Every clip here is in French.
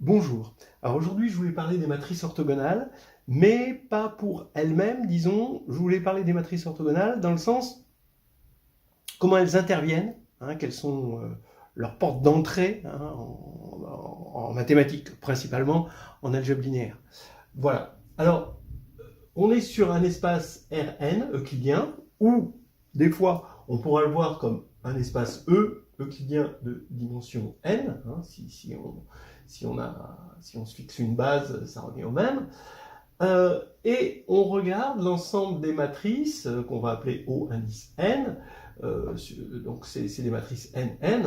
Bonjour. Alors aujourd'hui, je voulais parler des matrices orthogonales, mais pas pour elles-mêmes, disons. Je voulais parler des matrices orthogonales dans le sens comment elles interviennent, quelles sont leurs portes d'entrée en mathématiques, principalement en algèbre linéaire. Voilà. Alors, on est sur un espace Rn euclidien, où des fois, on pourra le voir comme un espace E euclidien de dimension n, si on se fixe une base, ça revient au même. Et on regarde l'ensemble des matrices qu'on va appeler O indice n. Donc c'est des matrices NN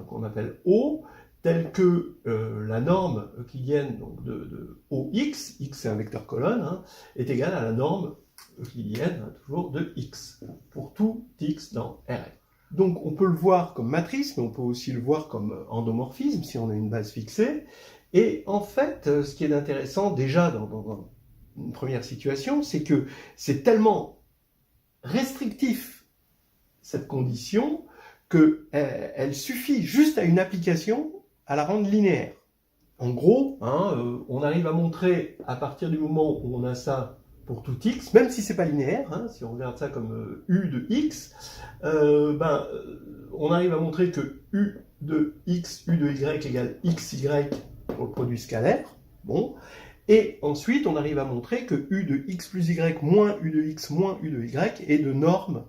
qu'on appelle O, telles que la norme euclidienne donc de OX, X c'est un vecteur colonne, est égale à la norme euclidienne toujours de X, pour tout X dans Rn. Donc on peut le voir comme matrice, mais on peut aussi le voir comme endomorphisme si on a une base fixée. Et en fait, ce qui est intéressant déjà dans une première situation, c'est que c'est tellement restrictif cette condition qu'elle suffit juste à une application à la rendre linéaire. En gros, on arrive à montrer à partir du moment où on a ça pour tout x, même si c'est pas linéaire, si on regarde ça comme u de x, on arrive à montrer que u de x, u de y égale xy pour le produit scalaire. Bon. Et ensuite, on arrive à montrer que u de x plus y moins u de x moins u de y est de norme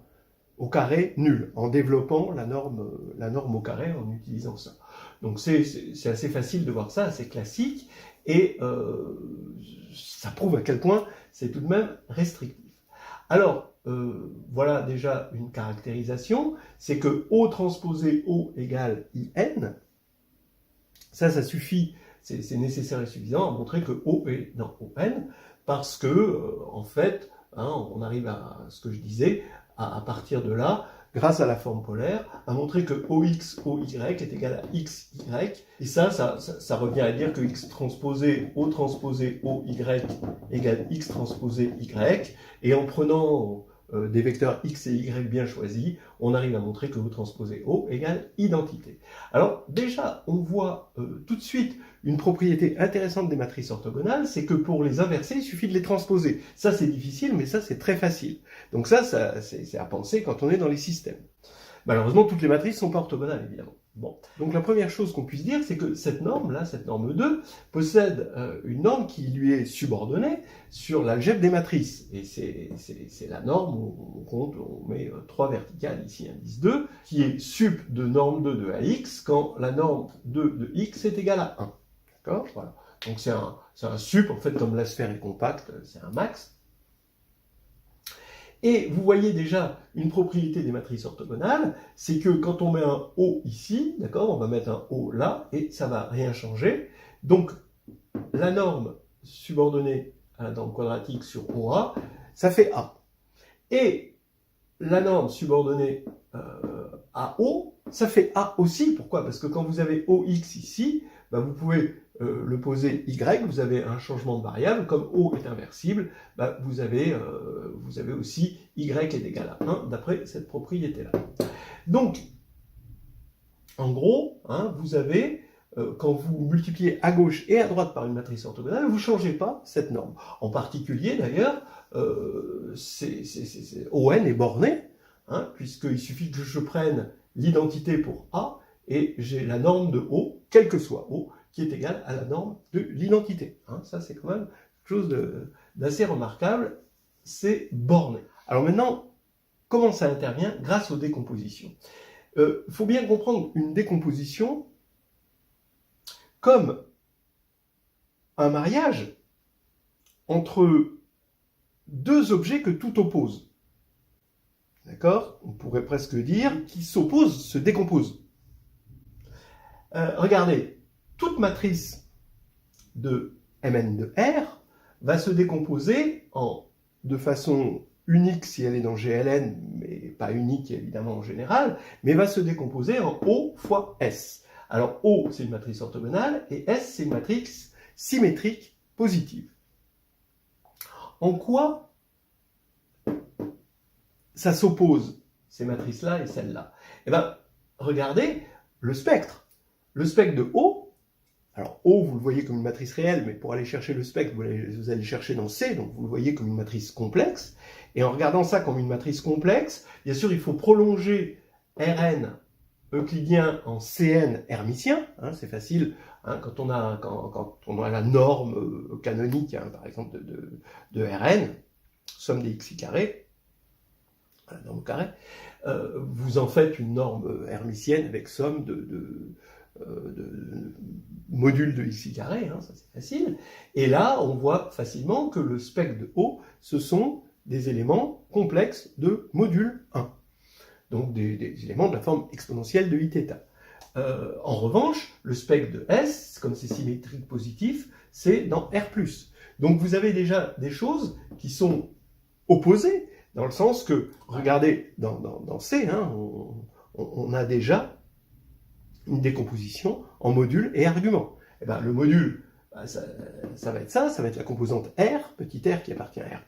au carré nulle, en développant la norme au carré, en utilisant ça. Donc c'est assez facile de voir ça, assez classique, et ça prouve à quel point c'est tout de même restrictif. Alors, voilà déjà une caractérisation, c'est que O transposé O égale IN, ça suffit, c'est nécessaire et suffisant à montrer que O est dans ON, parce que, en fait, on arrive à ce que je disais, à partir de là, grâce à la forme polaire, à montrer que OX, OY est égal à XY, et ça revient à dire que X transposé OY égale X transposé Y, et en prenant des vecteurs X et Y bien choisis, on arrive à montrer que O transposé O égale identité. Alors déjà, on voit tout de suite une propriété intéressante des matrices orthogonales, c'est que pour les inverser, il suffit de les transposer. Ça c'est difficile, mais ça c'est très facile. Donc ça c'est à penser quand on est dans les systèmes. Malheureusement, toutes les matrices ne sont pas orthogonales, évidemment. Bon. Donc la première chose qu'on puisse dire, c'est que cette norme-là, cette norme 2, possède une norme qui lui est subordonnée sur l'algèbre des matrices. Et c'est la norme où on met 3 verticales, ici indice 2, qui est sup de norme 2 de AX, quand la norme 2 de X est égale à 1. D'accord ? Voilà. Donc c'est un sup, en fait, comme la sphère est compacte, c'est un max. Et vous voyez déjà une propriété des matrices orthogonales, c'est que quand on met un O ici, d'accord, on va mettre un O là, et ça ne va rien changer. Donc, la norme subordonnée à la norme quadratique sur OA, ça fait A. Et la norme subordonnée à O, ça fait A aussi. Pourquoi ? Parce que quand vous avez OX ici, vous pouvez le poser Y, vous avez un changement de variable, comme O est inversible, vous avez aussi Y est égal à 1, d'après cette propriété-là. Donc, en gros, vous avez, quand vous multipliez à gauche et à droite par une matrice orthogonale, vous ne changez pas cette norme. En particulier, d'ailleurs, ON est borné, puisqu'il suffit que je prenne l'identité pour A, et j'ai la norme de O, quel que soit O, qui est égale à la norme de l'identité. Ça, c'est quand même quelque chose d'assez remarquable, c'est borné. Alors maintenant, comment ça intervient? Grâce aux décompositions. Il faut bien comprendre une décomposition comme un mariage entre deux objets que tout oppose. D'accord? On pourrait presque dire qui s'opposent, se décomposent. Regardez, toute matrice de Mn de R va se décomposer de façon unique si elle est dans GLN, mais pas unique évidemment en général, mais va se décomposer en O fois S. Alors O c'est une matrice orthogonale et S c'est une matrice symétrique positive. En quoi ça s'oppose, ces matrices-là et celles-là? Eh bien, regardez le spectre. Le spectre de O, Alors O, vous le voyez comme une matrice réelle, mais pour aller chercher le spectre, vous allez le chercher dans C, donc vous le voyez comme une matrice complexe. Et en regardant ça comme une matrice complexe, bien sûr, il faut prolonger Rn euclidien en Cn hermitien, hein, c'est facile, hein, quand on a la norme canonique, hein, par exemple, de Rn, somme des xi carré, la norme au carré, vous en faites une norme hermitienne avec somme de module de xi carré, hein, ça c'est facile, et là on voit facilement que le spectre de O, ce sont des éléments complexes de module 1. Donc des éléments de la forme exponentielle de iθ. En revanche, le spectre de S, comme c'est symétrique positif, c'est dans R+. Donc vous avez déjà des choses qui sont opposées, dans le sens que, regardez, dans C, hein, on a déjà une décomposition en module et argument. Et ben, le module, ça va être ça va être la composante R, petit r qui appartient à R+,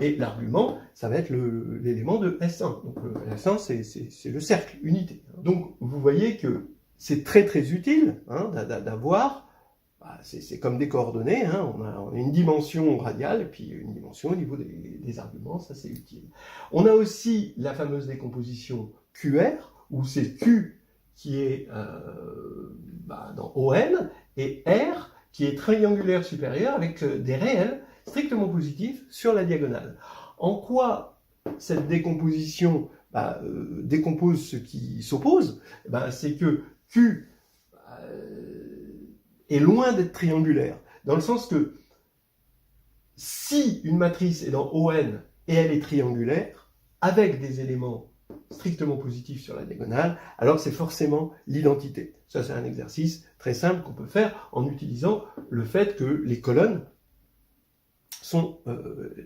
et l'argument, ça va être l'élément de S1. Donc le S1, c'est le cercle, unité. Donc vous voyez que c'est très très utile, hein, d'avoir, c'est comme des coordonnées, hein, on a une dimension radiale, et puis une dimension au niveau des arguments, ça c'est utile. On a aussi la fameuse décomposition QR, où c'est Q qui est dans ON, et R qui est triangulaire supérieur avec des réels strictement positifs sur la diagonale. En quoi cette décomposition décompose ce qui s'oppose? C'est que Q est loin d'être triangulaire, dans le sens que si une matrice est dans ON et elle est triangulaire, avec des éléments strictement positif sur la diagonale, alors c'est forcément l'identité. Ça, c'est un exercice très simple qu'on peut faire en utilisant le fait que les colonnes sont,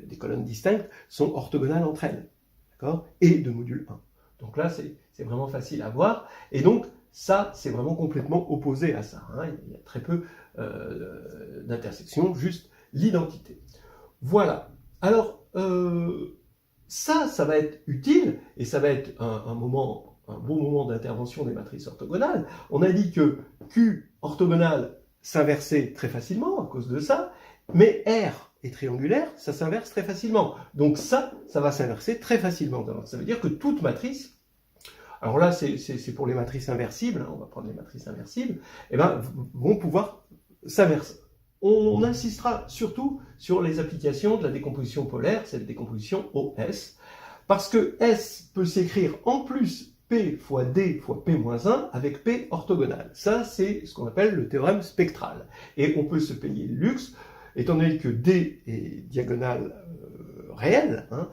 des colonnes distinctes, sont orthogonales entre elles, d'accord, et de module 1. Donc là, c'est vraiment facile à voir, et donc ça, c'est vraiment complètement opposé à ça, hein. Il y a très peu d'intersection, juste l'identité. Voilà. Alors, ça va être utile, et ça va être un bon moment d'intervention des matrices orthogonales. On a dit que Q orthogonale s'inversait très facilement à cause de ça, mais R est triangulaire, ça s'inverse très facilement. Donc ça va s'inverser très facilement. Ça veut dire que toute matrice, alors là c'est pour les matrices inversibles, hein, on va prendre les matrices inversibles, vont pouvoir s'inverser. On insistera surtout sur les applications de la décomposition polaire, cette décomposition OS, parce que S peut s'écrire en plus P fois D fois P-1 avec P orthogonal. Ça, c'est ce qu'on appelle le théorème spectral. Et on peut se payer le luxe, étant donné que D est diagonale réelle, hein,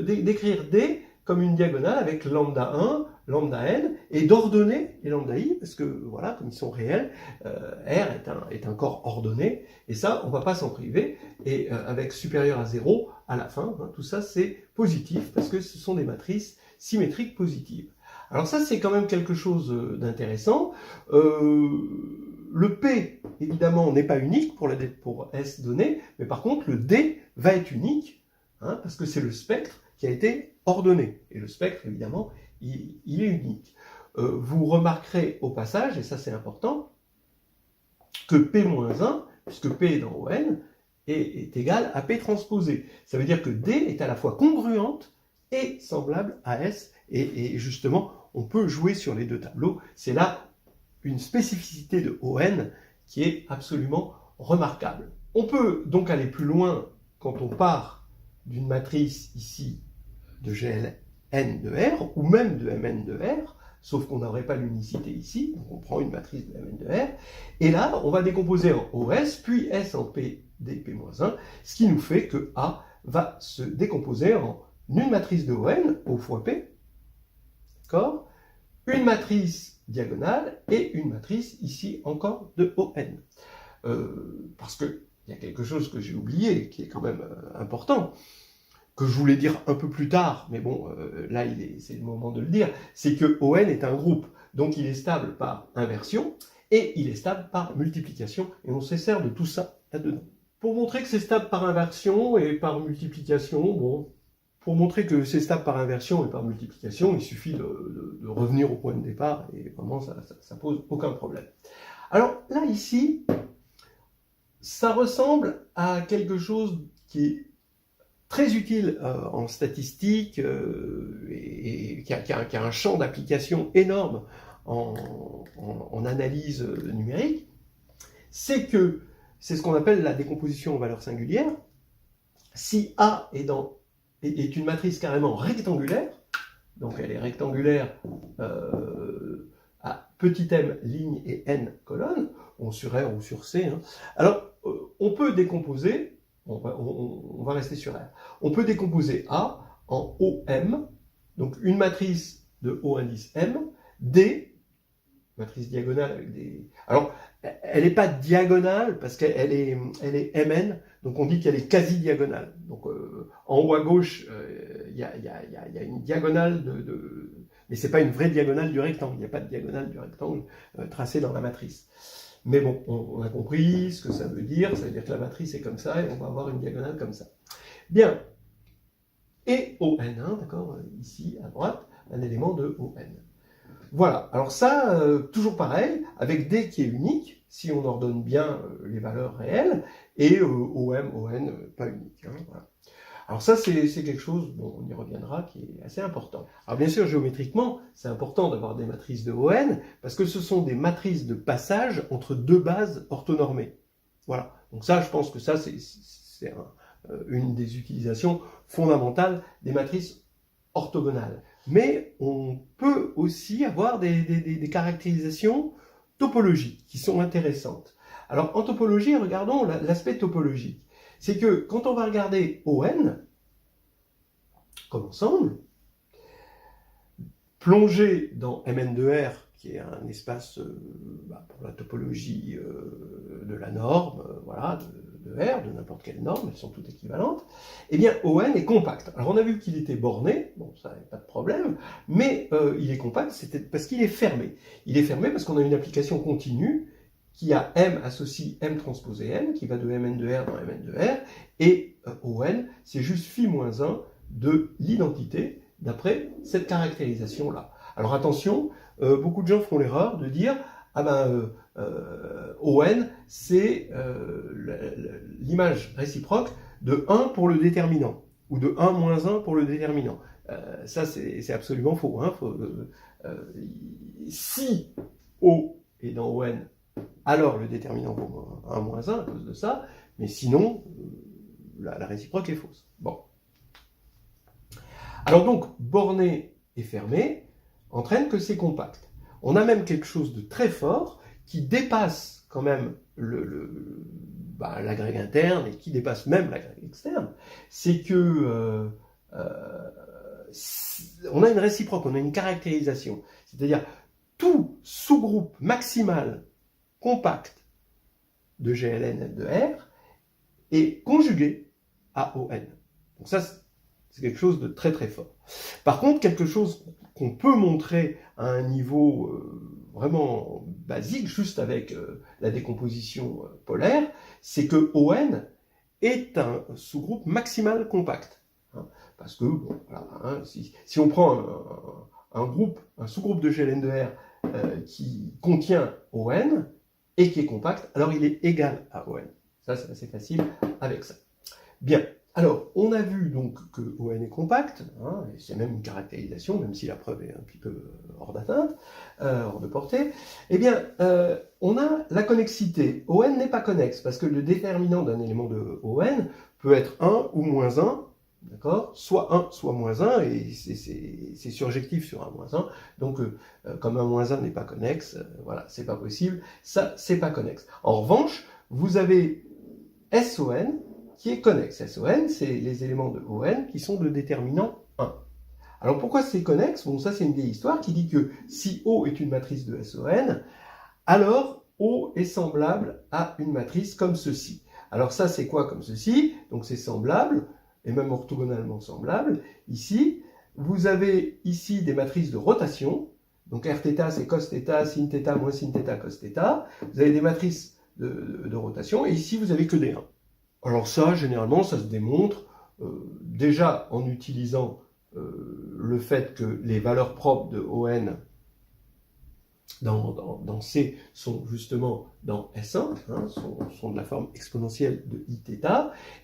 d'écrire D comme une diagonale avec lambda 1, lambda n, et d'ordonner les lambda i, parce que, voilà, comme ils sont réels, R est un corps ordonné, et ça, on ne va pas s'en priver, et avec supérieur à 0 à la fin, hein, tout ça c'est positif, parce que ce sont des matrices symétriques positives. Alors ça, c'est quand même quelque chose d'intéressant. Le P, évidemment, n'est pas unique pour S donné, mais par contre, le D va être unique, hein, parce que c'est le spectre qui a été ordonné. Et le spectre, évidemment, il est unique. Vous remarquerez au passage, et ça c'est important, que P-1, puisque P est dans ON, est égal à P transposé. Ça veut dire que D est à la fois congruente et semblable à S, et justement, on peut jouer sur les deux tableaux. C'est là une spécificité de ON qui est absolument remarquable. On peut donc aller plus loin quand on part d'une matrice ici de GLN de R, ou même de Mn de R, sauf qu'on n'aurait pas l'unicité ici, donc on prend une matrice de Mn de R, et là, on va décomposer en OS, puis S en P, D, P-1, ce qui nous fait que A va se décomposer en une matrice de ON, O fois P, d'accord, une matrice diagonale, et une matrice, ici, encore de ON. Parce qu'il y a quelque chose que j'ai oublié, qui est quand même important, que je voulais dire un peu plus tard, mais bon, là, c'est le moment de le dire, c'est que ON est un groupe, donc il est stable par inversion, et il est stable par multiplication, et on se sert de tout ça là-dedans. Pour montrer que c'est stable par inversion et par multiplication, bon, pour montrer que c'est stable par inversion et par multiplication, il suffit de revenir au point de départ, et vraiment, ça pose aucun problème. Alors là, ici, ça ressemble à quelque chose qui est très utile en statistique et qui a un champ d'application énorme en analyse numérique. C'est ce qu'on appelle la décomposition en valeurs singulières. Si A est une matrice carrément rectangulaire, donc elle est rectangulaire à petit m ligne et n colonnes, sur R ou sur C, hein. Alors on peut décomposer, on va rester sur R, on peut décomposer A en OM, donc une matrice de haut indice M, D, matrice diagonale avec des... Alors, elle n'est pas diagonale parce qu'elle est Mn, donc on dit qu'elle est quasi-diagonale. Donc en haut à gauche, il y a une diagonale mais ce n'est pas une vraie diagonale du rectangle, il n'y a pas de diagonale du rectangle tracée dans la matrice. Mais bon, on a compris ce que ça veut dire que la matrice est comme ça et on va avoir une diagonale comme ça. Bien, et ON, hein, d'accord, ici à droite, un élément de ON. Voilà, alors ça, toujours pareil, avec D qui est unique, si on ordonne bien les valeurs réelles, et OM, ON, pas unique. Hein, voilà. Alors ça, c'est quelque chose, bon, on y reviendra, qui est assez important. Alors bien sûr, géométriquement, c'est important d'avoir des matrices de ON, parce que ce sont des matrices de passage entre deux bases orthonormées. Voilà, donc ça, je pense que ça, c'est une des utilisations fondamentales des matrices orthogonales. Mais on peut aussi avoir des caractérisations topologiques qui sont intéressantes. Alors en topologie, regardons l'aspect topologique. C'est que quand on va regarder ON comme ensemble, plongé dans Mn de R, qui est un espace pour la topologie de la norme, voilà, de R, de n'importe quelle norme, elles sont toutes équivalentes, eh bien ON est compact. Alors on a vu qu'il était borné, bon ça n'est pas de problème, mais il est compact, c'était parce qu'il est fermé. Il est fermé parce qu'on a une application continue qui a M associe M transposé M, qui va de Mn de R dans Mn de R, et ON, c'est juste phi-1 de l'identité d'après cette caractérisation-là. Alors attention, beaucoup de gens font l'erreur de dire ah ben ON c'est l'image réciproque de 1 pour le déterminant, ou de 1 moins 1 pour le déterminant. Ça c'est absolument faux. Hein. Si O est dans ON, alors le déterminant vaut 1 moins 1 à cause de ça, mais sinon, la réciproque est fausse. Bon. Alors donc, borné et fermé entraîne que c'est compact. On a même quelque chose de très fort qui dépasse quand même l'agrég interne et qui dépasse même l'agrég externe. C'est que on a une réciproque, on a une caractérisation. C'est-à-dire, tout sous-groupe maximal compact de GLN de R est conjugué à ON. Donc ça, c'est quelque chose de très très fort. Par contre, quelque chose qu'on peut montrer à un niveau vraiment basique, juste avec la décomposition polaire, c'est que ON est un sous-groupe maximal compact. Hein, parce que, bon, voilà, hein, si on prend un sous-groupe de GLN de R qui contient ON, et qui est compact, alors il est égal à ON. Ça, c'est assez facile avec ça. Bien, alors, on a vu donc que ON est compact, hein, et c'est même une caractérisation, même si la preuve est un petit peu hors d'atteinte, hors de portée. Eh bien, on a la connexité. ON n'est pas connexe, parce que le déterminant d'un élément de ON peut être 1 ou moins 1, d'accord, soit 1, soit moins 1, et c'est surjectif sur 1 moins 1. Donc, comme 1 moins 1 n'est pas connexe, voilà, c'est pas possible. Ça, c'est pas connexe. En revanche, vous avez SON qui est connexe. SON, c'est les éléments de ON qui sont de déterminant 1. Alors, pourquoi c'est connexe? Bon, ça, c'est une vieille histoire qui dit que si O est une matrice de SON, alors O est semblable à une matrice comme ceci. Alors, ça, c'est quoi comme ceci? Donc, c'est semblable, et même orthogonalement semblable. Ici, vous avez ici des matrices de rotation. Donc Rθ, c'est cos θ, sin θ, moins sin θ, cos θ. Vous avez des matrices de rotation, et ici, vous avez que des 1. Alors ça, généralement, ça se démontre déjà en utilisant le fait que les valeurs propres de ON dans C sont justement dans S1, hein, sont de la forme exponentielle de Iθ,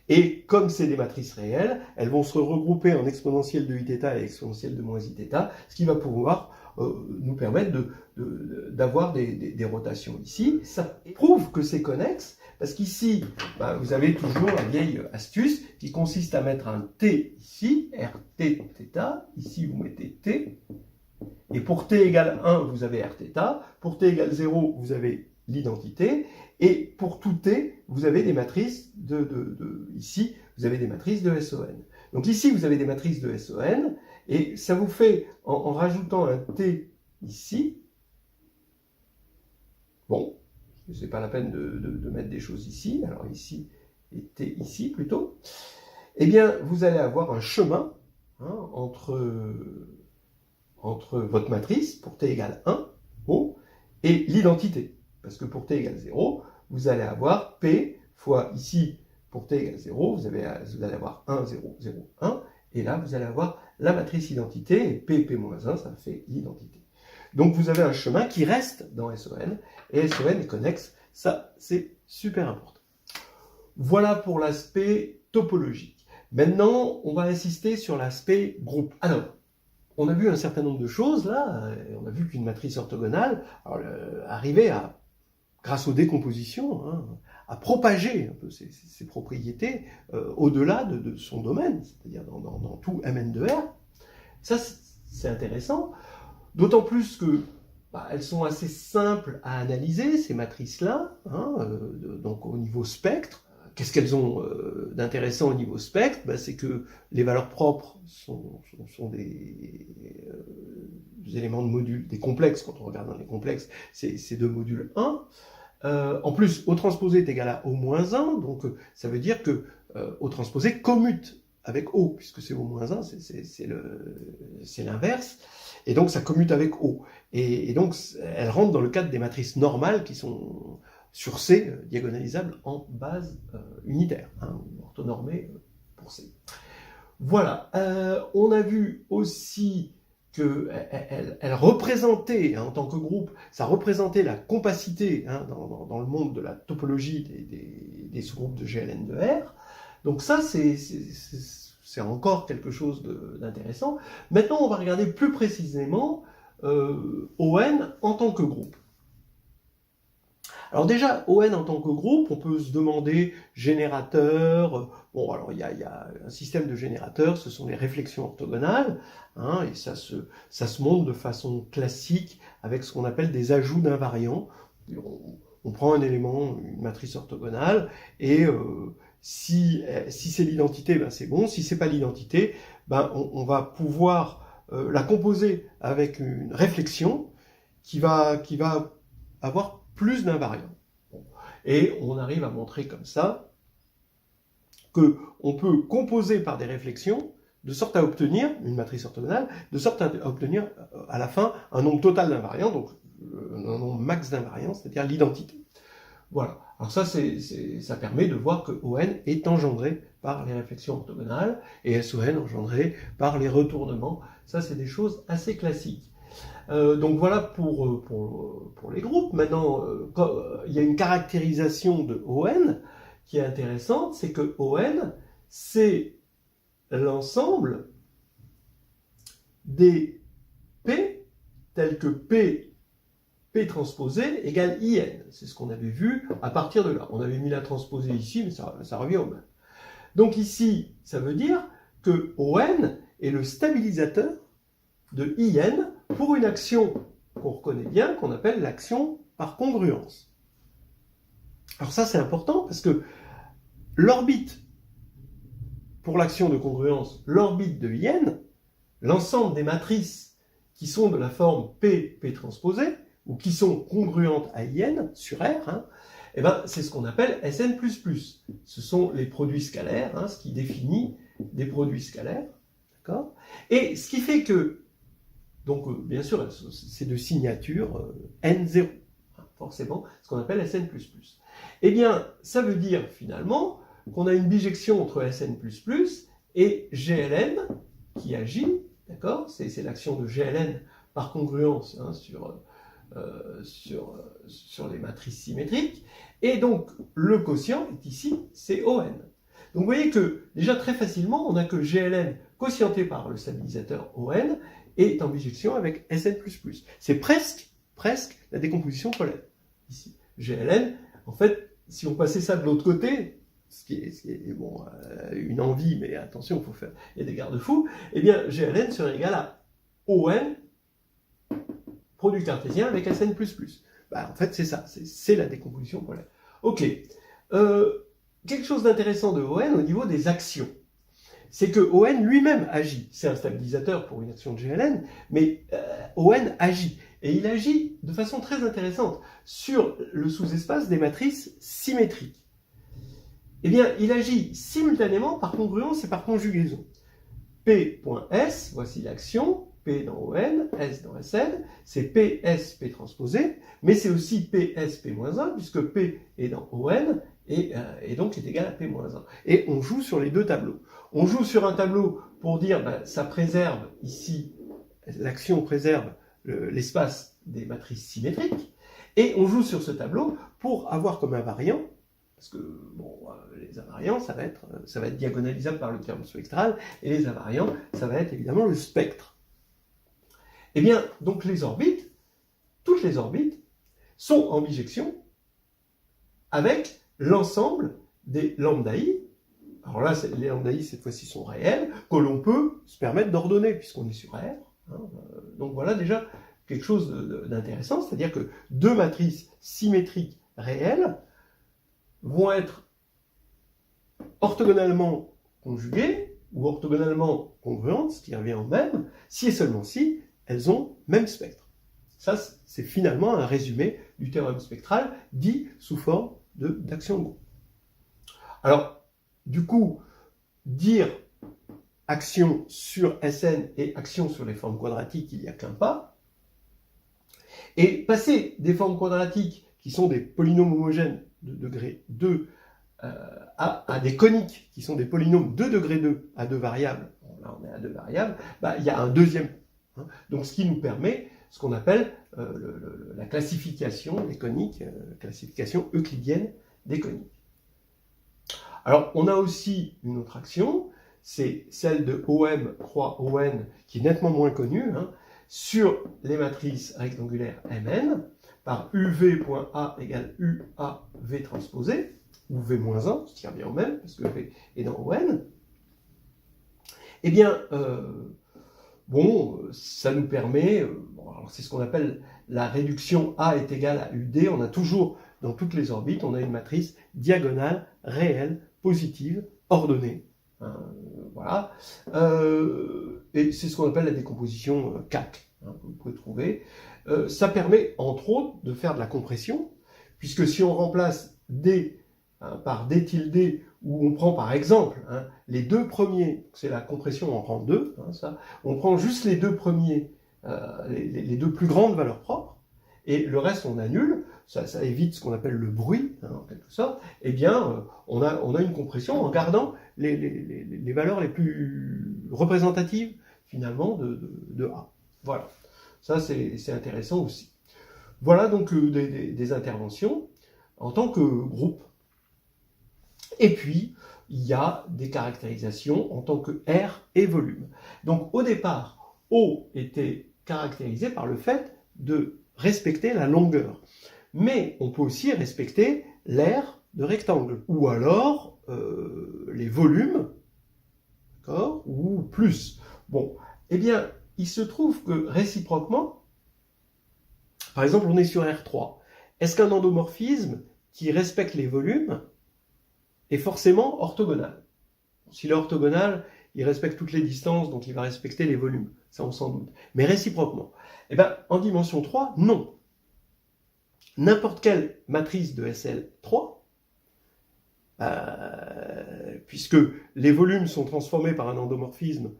et comme c'est des matrices réelles, elles vont se regrouper en exponentielle de Iθ et exponentielle de moins Iθ, ce qui va pouvoir nous permettre d'avoir des rotations ici. Ça prouve que c'est connexe, parce qu'ici, vous avez toujours la vieille astuce qui consiste à mettre un t ici, Rtθ, ici vous mettez t, et pour t égale 1, vous avez Rθ, pour t égale 0, vous avez l'identité, et pour tout t, vous avez des matrices ici, vous avez des matrices de SON. Donc ici, vous avez des matrices de SON, et ça vous fait, en rajoutant un t ici, bon, c'est pas la peine de mettre des choses ici, alors ici, et t ici plutôt, eh bien, vous allez avoir un chemin hein, entre votre matrice, pour t égale 1, bon, et l'identité. Parce que pour t égale 0, vous allez avoir p fois ici, pour t égale 0, vous allez avoir 1, 0, 0, 1, et là, vous allez avoir la matrice identité, et p, p-1, ça fait l'identité. Donc, vous avez un chemin qui reste dans SON, et SON est connexe, ça, c'est super important. Voilà pour l'aspect topologique. Maintenant, on va insister sur l'aspect groupe. Alors, on a vu un certain nombre de choses là, on a vu qu'une matrice orthogonale arrivait à, grâce aux décompositions, hein, à propager un peu ses propriétés au-delà de son domaine, c'est-à-dire dans tout Mn de R. Ça, c'est intéressant, d'autant plus que elles sont assez simples à analyser, ces matrices-là, hein, donc au niveau spectre. Qu'est-ce qu'elles ont d'intéressant au niveau spectre? C'est que les valeurs propres sont des éléments de module, des complexes, quand on regarde dans les complexes, c'est de module 1. En plus, O transposé est égal à O-1, donc ça veut dire que O transposé commute avec O, puisque c'est O-1, c'est l'inverse, et donc ça commute avec O. Et donc, elle rentre dans le cadre des matrices normales qui sont sur C, diagonalisable en base unitaire, hein, orthonormée pour C. Voilà, on a vu aussi qu'elle représentait, hein, en tant que groupe, ça représentait la compacité hein, dans le monde de la topologie des sous-groupes de GLN de R. Donc ça, c'est encore quelque chose d'intéressant. Maintenant, on va regarder plus précisément ON en tant que groupe. Alors déjà, ON en tant que groupe, on peut se demander générateur. Bon, alors il y a un système de générateurs, ce sont les réflexions orthogonales, hein, et ça se montre de façon classique avec ce qu'on appelle des ajouts d'invariants. On prend un élément, une matrice orthogonale, et si c'est l'identité, c'est bon. Si c'est pas l'identité, on va pouvoir la composer avec une réflexion qui va avoir plus d'invariants. Bon. Et on arrive à montrer comme ça qu'on peut composer par des réflexions de sorte à obtenir une matrice orthogonale, de sorte à obtenir à la fin un nombre total d'invariants, donc un nombre max d'invariants, c'est-à-dire l'identité. Voilà. Alors ça permet de voir que ON est engendré par les réflexions orthogonales et SON engendré par les retournements. Ça, c'est des choses assez classiques. Donc voilà pour les groupes. Maintenant, il y a une caractérisation de ON qui est intéressante, c'est que ON, c'est l'ensemble des P tels que P transposé égale IN. C'est ce qu'on avait vu à partir de là. On avait mis la transposée ici, mais ça revient au même. Donc ici, ça veut dire que ON est le stabilisateur de IN pour une action qu'on reconnaît bien, qu'on appelle l'action par congruence. Alors ça, c'est important parce que l'orbite, pour l'action de congruence, l'orbite de IN, l'ensemble des matrices qui sont de la forme P transposée, ou qui sont congruentes à IN sur R, hein, c'est ce qu'on appelle Sn++. Ce sont les produits scalaires, hein, ce qui définit des produits scalaires. D'accord ? Et ce qui fait que, donc bien sûr, c'est de signature N0, hein, forcément, ce qu'on appelle Sn++. Eh bien, ça veut dire finalement qu'on a une bijection entre Sn++ et GLN qui agit, d'accord ? C'est l'action de GLN par congruence hein, sur les matrices symétriques. Et donc, le quotient est ici, c'est ON. Donc, vous voyez que, déjà très facilement, on a que GLN quotienté par le stabilisateur ON est en bijection avec Sn++. C'est presque la décomposition polaire. Ici, GLN, en fait, si on passait ça de l'autre côté, ce qui est bon, une envie, mais attention, il y a des garde-fous, eh bien, GLN serait égal à ON, produit cartésien avec Sn++. En fait, c'est ça, c'est la décomposition polaire. Ok. Quelque chose d'intéressant de ON au niveau des actions, c'est que ON lui-même agit. C'est un stabilisateur pour une action de GLN, mais ON agit. Et il agit de façon très intéressante sur le sous-espace des matrices symétriques. Eh bien, il agit simultanément par congruence et par conjugaison. P.S, voici l'action, P dans ON, S dans Sn, c'est PS, P transposé, mais c'est aussi PS, P-1, puisque P est dans ON, et donc est égal à P-1. Et on joue sur les deux tableaux. On joue sur un tableau pour dire, ça préserve ici, l'action préserve l'espace des matrices symétriques, et on joue sur ce tableau pour avoir comme invariant, parce que bon, les invariants, ça va être diagonalisable par le terme spectral, et les invariants, ça va être évidemment le spectre. Eh bien, donc les orbites, toutes les orbites, sont en bijection avec l'ensemble des lambda-i. Alors là, les lambda-i, cette fois-ci, sont réels, que l'on peut se permettre d'ordonner, puisqu'on est sur R. Donc voilà déjà quelque chose d'intéressant, c'est-à-dire que deux matrices symétriques réelles vont être orthogonalement conjuguées ou orthogonalement congruentes, ce qui revient au même, si et seulement si elles ont même spectre. Ça, c'est finalement un résumé du théorème spectral dit sous forme d'action de groupe. Alors, du coup, dire action sur Sn et action sur les formes quadratiques, il n'y a qu'un pas. Et passer des formes quadratiques qui sont des polynômes homogènes de degré 2 à des coniques qui sont des polynômes de degré 2 à 2 variables, bon, là on est à 2 variables, il y a un deuxième. Donc ce qui nous permet ce qu'on appelle la classification des coniques, classification euclidienne des coniques. Alors on a aussi une autre action, c'est celle de OM croix ON, qui est nettement moins connue, sur les matrices rectangulaires Mn, par UV.A égale UAV transposé, ou V-1, ce qui revient au même, parce que V est dans ON. Eh bien, ça nous permet, alors c'est ce qu'on appelle la réduction A est égale à UD, on a toujours, dans toutes les orbites, on a une matrice diagonale, réelle, positive, ordonnée. Voilà. Et c'est ce qu'on appelle la décomposition CAC, que vous pouvez trouver. Ça permet, entre autres, de faire de la compression, puisque si on remplace D par D tilde, où on prend par exemple les deux premiers, c'est la compression en rang 2, on prend juste les deux premiers, les deux plus grandes valeurs propres, et le reste on annule, ça évite ce qu'on appelle le bruit, en quelque sorte, eh bien on a une compression en gardant les valeurs les plus représentatives finalement de A. Voilà, ça c'est intéressant aussi. Voilà donc des interventions en tant que groupe. Et puis, il y a des caractérisations en tant que R et volume. Donc au départ, O était caractérisé par le fait de respecter la longueur. Mais on peut aussi respecter l'aire de rectangle. Ou alors les volumes, d'accord, ou plus. Bon, eh bien, il se trouve que réciproquement, par exemple, on est sur R3. Est-ce qu'un endomorphisme qui respecte les volumes est forcément orthogonal? S'il est orthogonal, il respecte toutes les distances, donc il va respecter les volumes. Ça, on s'en doute. Mais réciproquement. Eh bien, en dimension 3, non. N'importe quelle matrice de SL3, puisque les volumes sont transformés par un endomorphisme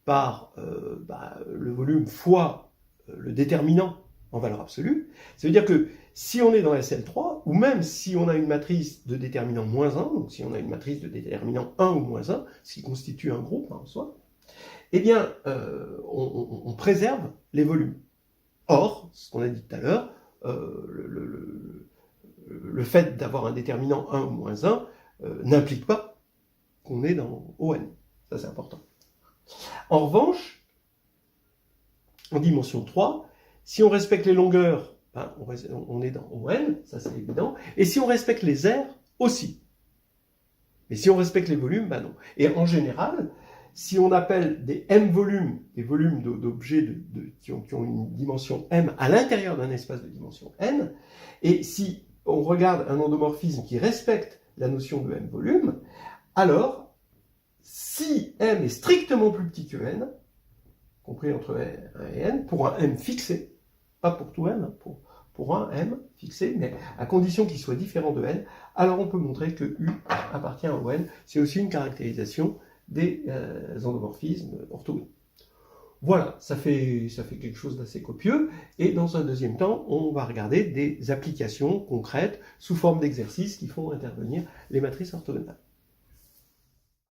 par le volume fois le déterminant en valeur absolue, ça veut dire que si on est dans SL3, ou même si on a une matrice de déterminant moins 1, donc si on a une matrice de déterminant 1 ou moins 1, ce qui constitue un groupe en soi, eh bien, on préserve les volumes. Or, ce qu'on a dit tout à l'heure, le fait d'avoir un déterminant 1 ou moins 1 n'implique pas qu'on est dans ON. Ça, c'est important. En revanche, en dimension 3, si on respecte les longueurs, ben, on est dans ON, ça c'est évident. Et si on respecte les aires, aussi. Mais si on respecte les volumes, ben non. Et en général, si on appelle des M volumes, des volumes d'objets qui ont une dimension M à l'intérieur d'un espace de dimension N, et si on regarde un endomorphisme qui respecte la notion de M volume, alors, si M est strictement plus petit que N, compris entre 1 et N, pour un M fixé, pas pour tout M, pour un M fixé, mais à condition qu'il soit différent de N, alors on peut montrer que U appartient à ON. C'est aussi une caractérisation des endomorphismes orthogonaux. Voilà, ça fait quelque chose d'assez copieux, et dans un deuxième temps, on va regarder des applications concrètes sous forme d'exercices qui font intervenir les matrices orthogonales.